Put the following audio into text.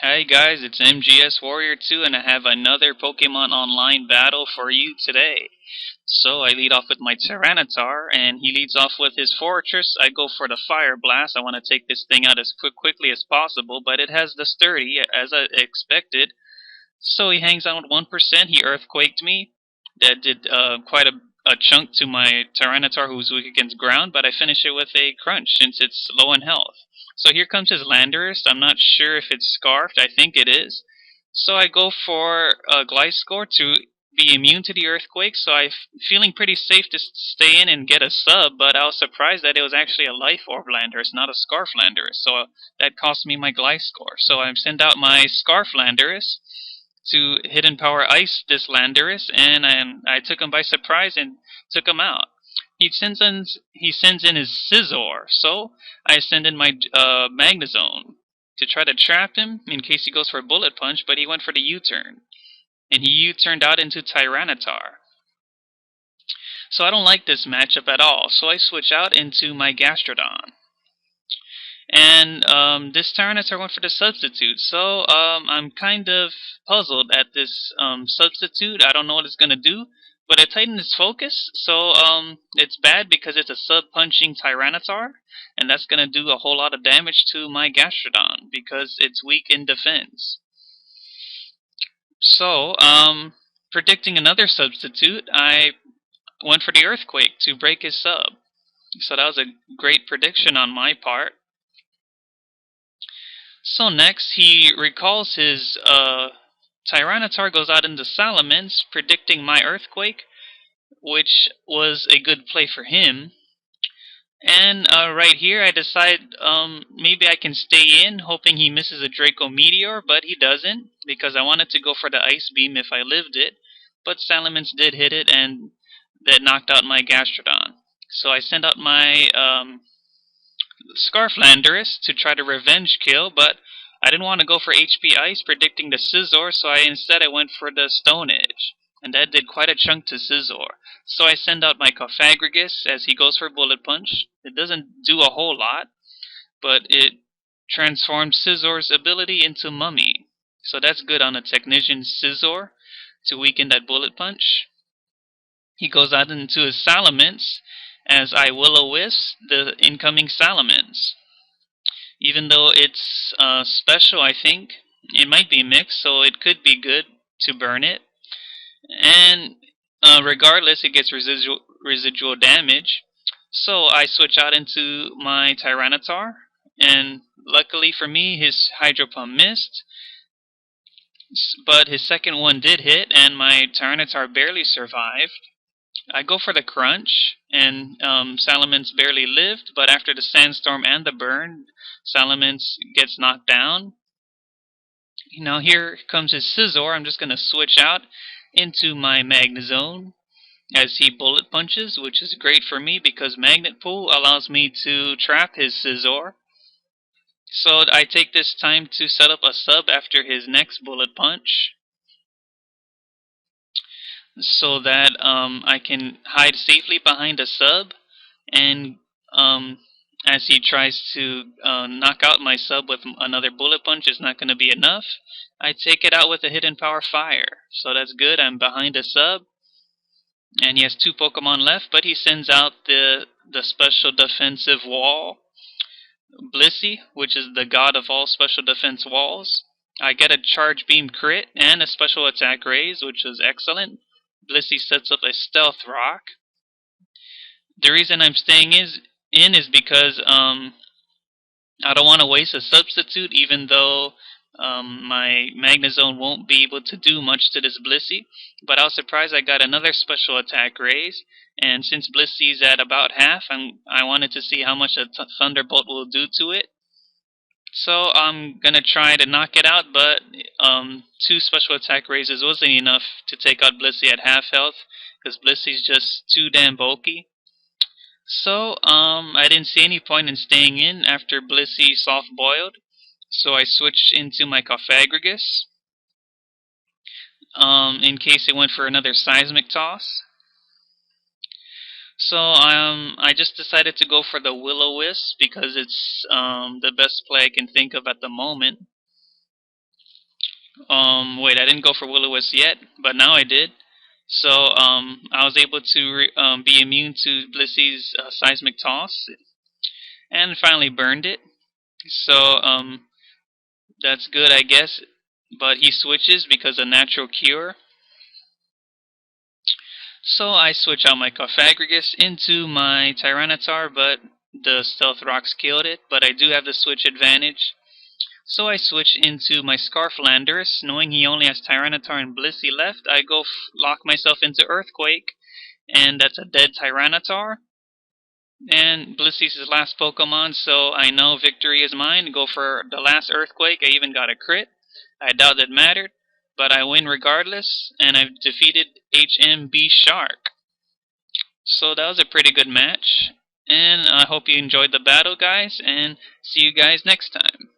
Hi guys, it's MGS Warrior 2 and I have another Pokemon Online battle for you today. So I lead off with my Tyranitar and he leads off with his Fortress. I go for the Fire Blast. I want to take this thing out as quickly as possible, but it has the Sturdy as I expected. So he hangs on with 1%. He Earthquaked me. That did quite a chunk to my Tyranitar who's weak against ground, but I finish it with a Crunch since it's low in health. So here comes his Landorus. I'm not sure if it's Scarfed. I think it is. So I go for a Gliscor to be immune to the Earthquake, so I'm feeling pretty safe to stay in and get a sub, but I was surprised that it was actually a Life Orb Landorus, not a Scarf Landorus, so that cost me my Gliscor. So I send out my Scarf Landorus to Hidden Power Ice this Landorus, and I took him by surprise and took him out. He sends in his Scizor, so I send in my Magnezone to try to trap him in case he goes for a Bullet Punch, but he went for the U-turn, and he U-turned out into Tyranitar. So I don't like this matchup at all, so I switch out into my Gastrodon. And this Tyranitar went for the substitute, so I'm kind of puzzled at this substitute. I don't know what it's going to do, but it tightened its focus, so it's bad because it's a sub-punching Tyranitar, and that's going to do a whole lot of damage to my Gastrodon because it's weak in defense. So, predicting another substitute, I went for the Earthquake to break his sub. So that was a great prediction on my part. So next, he recalls his Tyranitar goes out into Salamence, predicting my Earthquake, which was a good play for him. And right here, I decide maybe I can stay in, hoping he misses a Draco Meteor, but he doesn't, because I wanted to go for the Ice Beam if I lived it, but Salamence did hit it, and that knocked out my Gastrodon. So I send out my Scarf Landorus to try to revenge kill, but I didn't want to go for HP Ice, predicting the Scizor, so instead I went for the Stone Edge, and that did quite a chunk to Scizor. So I send out my Cofagrigus as he goes for Bullet Punch. It doesn't do a whole lot, but it transforms Scizor's ability into Mummy. So that's good on a Technician Scizor to weaken that Bullet Punch. He goes out into his Salamence as I Will-O-Wisp the incoming Salamence. Even though it's special, I think it might be mixed, so it could be good to burn it. And regardless, it gets residual damage. So I switch out into my Tyranitar, and luckily for me, his Hydro Pump missed. But his second one did hit, and my Tyranitar barely survived. I go for the Crunch, and Salamence barely lived, but after the Sandstorm and the Burn, Salamence gets knocked down. Now here comes his Scizor. I'm just going to switch out into my Magnezone as he Bullet Punches, which is great for me because Magnet Pull allows me to trap his Scizor. So I take this time to set up a sub after his next Bullet Punch, so that I can hide safely behind a sub, and as he tries to knock out my sub with another Bullet Punch is not going to be enough, I take it out with a Hidden Power Fire. So that's good, I'm behind a sub, and he has 2 Pokemon left, but he sends out the special defensive wall, Blissey, which is the god of all special defense walls. I get a Charge Beam crit and a special attack raise, which is excellent. Blissey sets up a Stealth Rock. The reason I'm staying in is because I don't want to waste a substitute, even though my Magnezone won't be able to do much to this Blissey. But I was surprised I got another special attack raise, and since Blissey's at about half, I wanted to see how much a Thunderbolt will do to it. So I'm going to try to knock it out, but 2 special attack raises wasn't enough to take out Blissey at half health, because Blissey's just too damn bulky. So I didn't see any point in staying in after Blissey soft-boiled, so I switched into my Cofagrigus in case it went for another Seismic Toss. So I just decided to go for the Will-O-Wisp because it's the best play I can think of at the moment. Wait, I didn't go for Will-O-Wisp yet, but now I did. So, I was able to be immune to Blissey's Seismic Toss, and finally burned it. So, that's good, I guess. But he switches because of Natural Cure. So I switch out my Cofagrigus into my Tyranitar, but the Stealth Rocks killed it. But I do have the switch advantage. So I switch into my Scarf Landorus, knowing he only has Tyranitar and Blissey left. I go lock myself into Earthquake, and that's a dead Tyranitar. And Blissey's his last Pokemon, so I know victory is mine. Go for the last Earthquake. I even got a crit. I doubt that mattered, but I win regardless, and I've defeated hmbshark. So that was a pretty good match, and I hope you enjoyed the battle, guys, and see you guys next time.